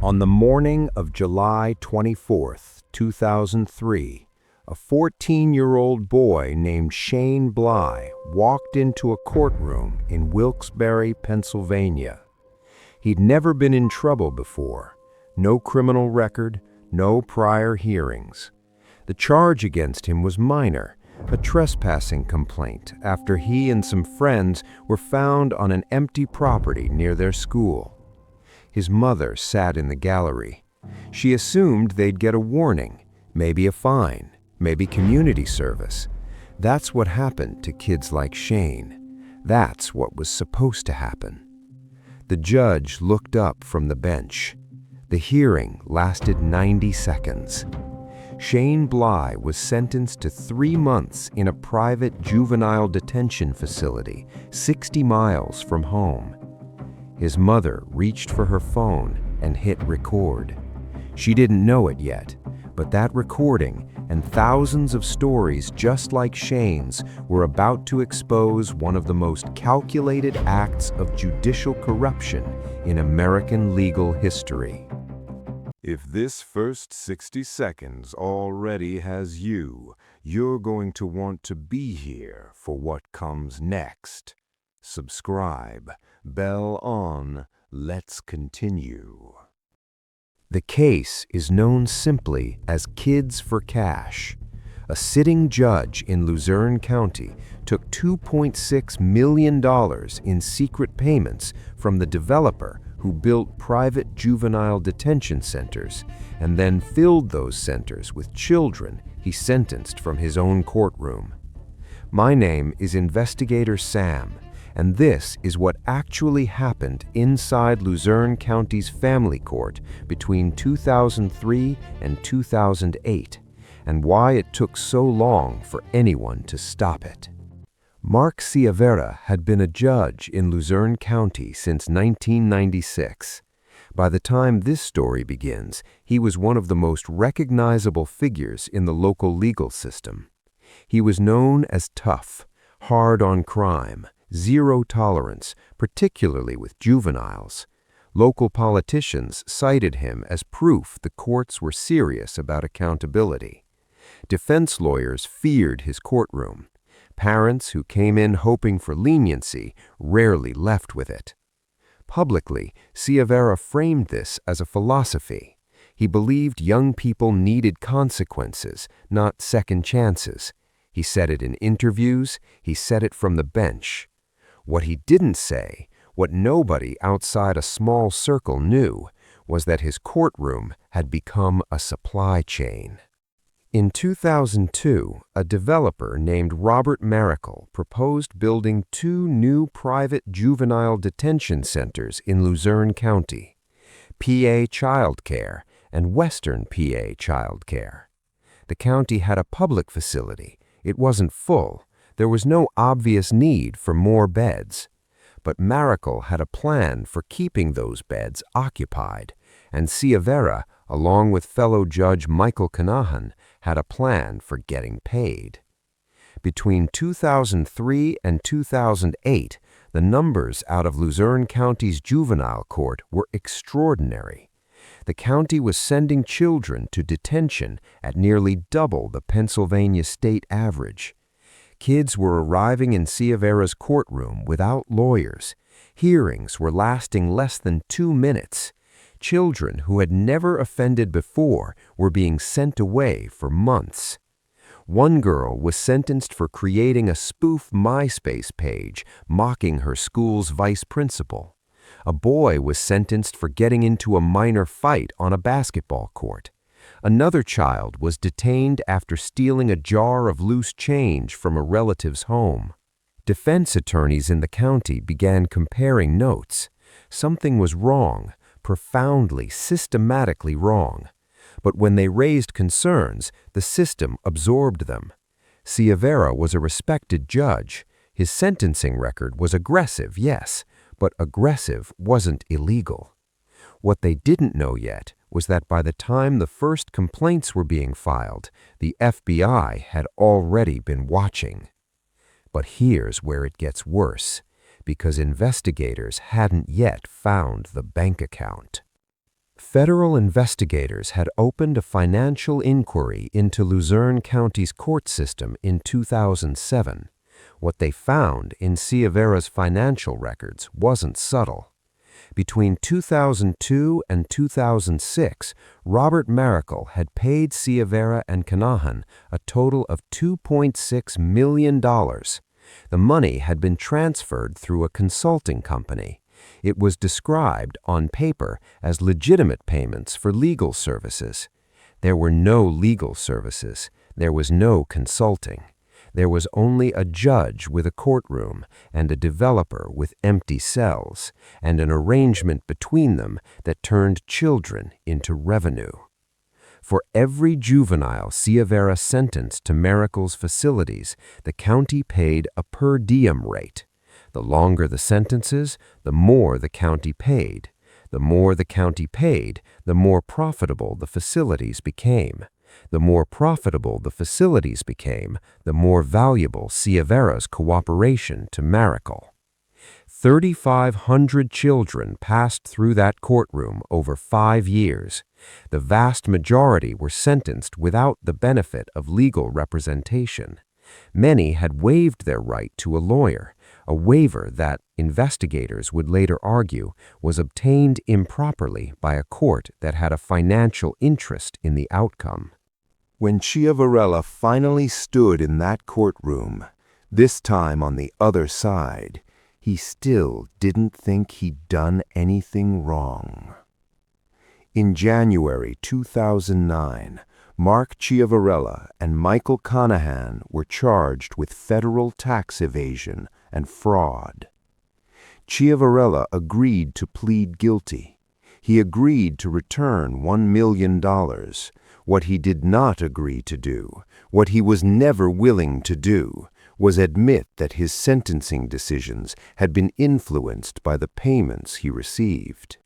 On the morning of July 24th, 2003, a 14-year-old boy named Shane Bly walked into a courtroom in Wilkes-Barre, Pennsylvania. He'd never been in trouble before. No criminal record, no prior hearings. The charge against him was minor, a trespassing complaint after he and some friends were found on an empty property near their school. His mother sat in the gallery. She assumed they'd get a warning, maybe a fine, maybe community service. That's what happened to kids like Shane. That's what was supposed to happen. The judge looked up from the bench. The hearing lasted 90 seconds. Shane Bly was sentenced to 3 months in a private juvenile detention facility 60 miles from home. His mother reached for her phone and hit record. She didn't know it yet, but that recording and thousands of stories just like Shane's were about to expose one of the most calculated acts of judicial corruption in American legal history. If this first 60 seconds already has you, you're going to want to be here for what comes next. Subscribe, bell on, let's continue. The case is known simply as Kids for Cash. A sitting judge in Luzerne County took $2.6 million in secret payments from the developer who built private juvenile detention centers and then filled those centers with children he sentenced from his own courtroom. My name is Investigator Sam, and this is what actually happened inside Luzerne County's family court between 2003 and 2008, and why it took so long for anyone to stop it. Mark Ciavarella had been a judge in Luzerne County since 1996. By the time this story begins, he was one of the most recognizable figures in the local legal system. He was known as tough, hard on crime, zero tolerance, particularly with juveniles. Local politicians cited him as proof the courts were serious about accountability. Defense lawyers feared his courtroom. Parents who came in hoping for leniency rarely left with it. Publicly, Ciavarella framed this as a philosophy. He believed young people needed consequences, not second chances. He said it in interviews, he said it from the bench. What he didn't say, what nobody outside a small circle knew, was that his courtroom had become a supply chain. In 2002, a developer named Robert Maracle proposed building 2 new private juvenile detention centers in Luzerne County, PA Child Care and Western PA Child Care. The county had a public facility. It wasn't full. There was no obvious need for more beds. But Maracle had a plan for keeping those beds occupied, and Ciavarella, along with fellow judge Michael Kinahan, had a plan for getting paid. Between 2003 and 2008, the numbers out of Luzerne County's juvenile court were extraordinary. The county was sending children to detention at nearly double the Pennsylvania state average. Kids were arriving in Ciavarella's courtroom without lawyers. Hearings were lasting less than 2 minutes. Children who had never offended before were being sent away for months. One girl was sentenced for creating a spoof MySpace page mocking her school's vice principal. A boy was sentenced for getting into a minor fight on a basketball court. Another child was detained after stealing a jar of loose change from a relative's home. Defense attorneys in the county began comparing notes. Something was wrong, profoundly, systematically wrong. But when they raised concerns, the system absorbed them. Ciavarella was a respected judge. His sentencing record was aggressive, yes, but aggressive wasn't illegal. What they didn't know yet was that by the time the first complaints were being filed, the FBI had already been watching. But here's where it gets worse, because investigators hadn't yet found the bank account. Federal investigators had opened a financial inquiry into Luzerne County's court system in 2007. What they found in Ciavarra's financial records wasn't subtle. Between 2002 and 2006, Robert Maracle had paid Ciavarella and Kanahan a total of $2.6 million. The money had been transferred through a consulting company. It was described on paper as legitimate payments for legal services. There were no legal services. There was no consulting. There was only a judge with a courtroom and a developer with empty cells, and an arrangement between them that turned children into revenue. For every juvenile Ciavarella sentenced to Maracle's facilities, the county paid a per diem rate. The longer the sentences, the more the county paid. The more the county paid, the more profitable the facilities became. The more profitable the facilities became, the more valuable Ciavarra's cooperation to Maracle. 3,500 children passed through that courtroom over 5 years. The vast majority were sentenced without the benefit of legal representation. Many had waived their right to a lawyer, a waiver that, investigators would later argue, was obtained improperly by a court that had a financial interest in the outcome. When Ciavarella finally stood in that courtroom, this time on the other side, he still didn't think he'd done anything wrong. In January 2009, Mark Ciavarella and Michael Kanahan were charged with federal tax evasion and fraud. Ciavarella agreed to plead guilty. He agreed to return $1 million. What he did not agree to do, what he was never willing to do, was admit that his sentencing decisions had been influenced by the payments he received.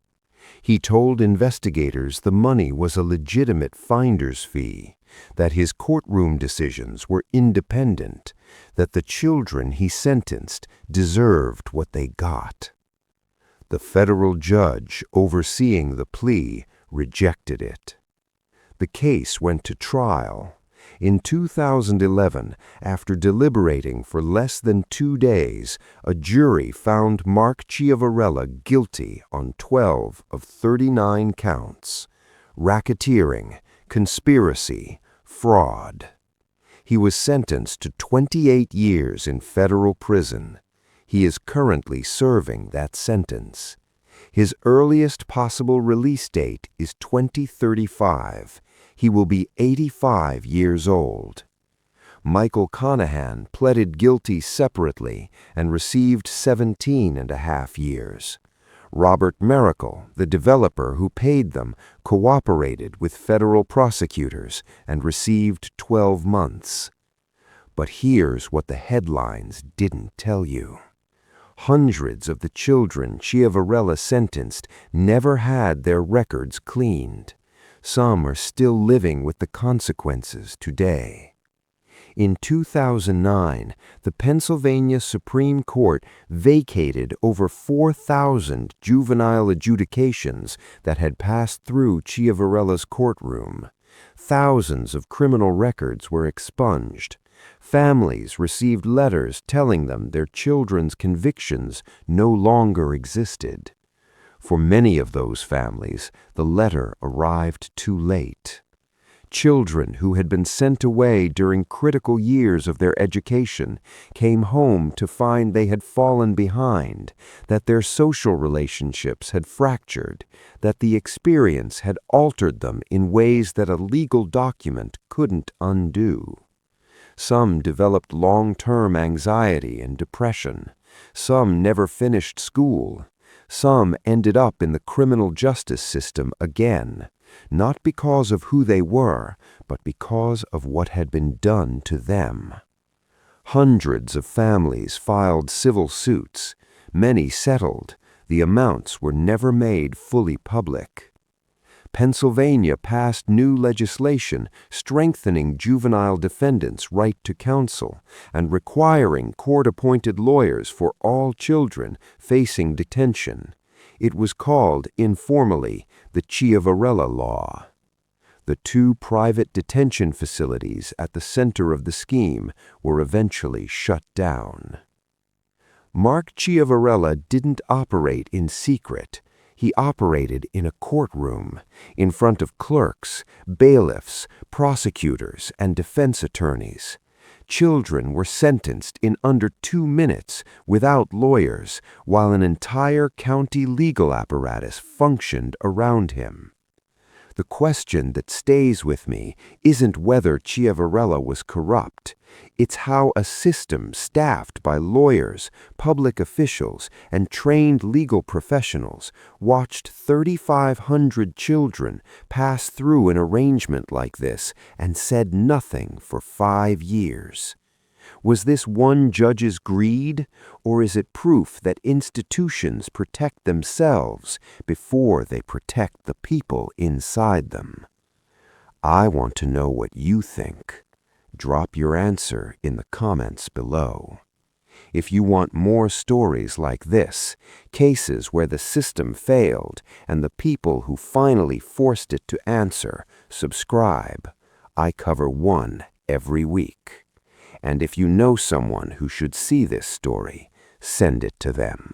He told investigators the money was a legitimate finder's fee, that his courtroom decisions were independent, that the children he sentenced deserved what they got. The federal judge overseeing the plea rejected it. The case went to trial. In 2011, after deliberating for less than 2 days, a jury found Mark Ciavarella guilty on 12 of 39 counts: racketeering, conspiracy, fraud. He was sentenced to 28 years in federal prison. He is currently serving that sentence. His earliest possible release date is 2035. He will be 85 years old. Michael Kanahan pleaded guilty separately and received 17.5 years. Robert Maracle, the developer who paid them, cooperated with federal prosecutors and received 12 months. But here's what the headlines didn't tell you. Hundreds of the children Ciavarella sentenced never had their records cleaned. Some are still living with the consequences today. In 2009, the Pennsylvania Supreme Court vacated over 4,000 juvenile adjudications that had passed through Ciavarella's courtroom. Thousands of criminal records were expunged. Families received letters telling them their children's convictions no longer existed. For many of those families, the letter arrived too late. Children who had been sent away during critical years of their education came home to find they had fallen behind, that their social relationships had fractured, that the experience had altered them in ways that a legal document couldn't undo. Some developed long-term anxiety and depression. Some never finished school. Some ended up in the criminal justice system again, not because of who they were, but because of what had been done to them. Hundreds of families filed civil suits. Many settled. The amounts were never made fully public. Pennsylvania passed new legislation strengthening juvenile defendants' right to counsel and requiring court-appointed lawyers for all children facing detention. It was called, informally, the Ciavarella Law. The 2 private detention facilities at the center of the scheme were eventually shut down. Mark Ciavarella didn't operate in secret. He operated in a courtroom, in front of clerks, bailiffs, prosecutors, and defense attorneys. Children were sentenced in under 2 minutes without lawyers, while an entire county legal apparatus functioned around him. The question that stays with me isn't whether Ciavarella was corrupt. It's how a system staffed by lawyers, public officials, and trained legal professionals watched 3,500 children pass through an arrangement like this and said nothing for 5 years. Was this one judge's greed, or is it proof that institutions protect themselves before they protect the people inside them? I want to know what you think. Drop your answer in the comments below. If you want more stories like this, cases where the system failed and the people who finally forced it to answer, subscribe. I cover one every week. And if you know someone who should see this story, send it to them.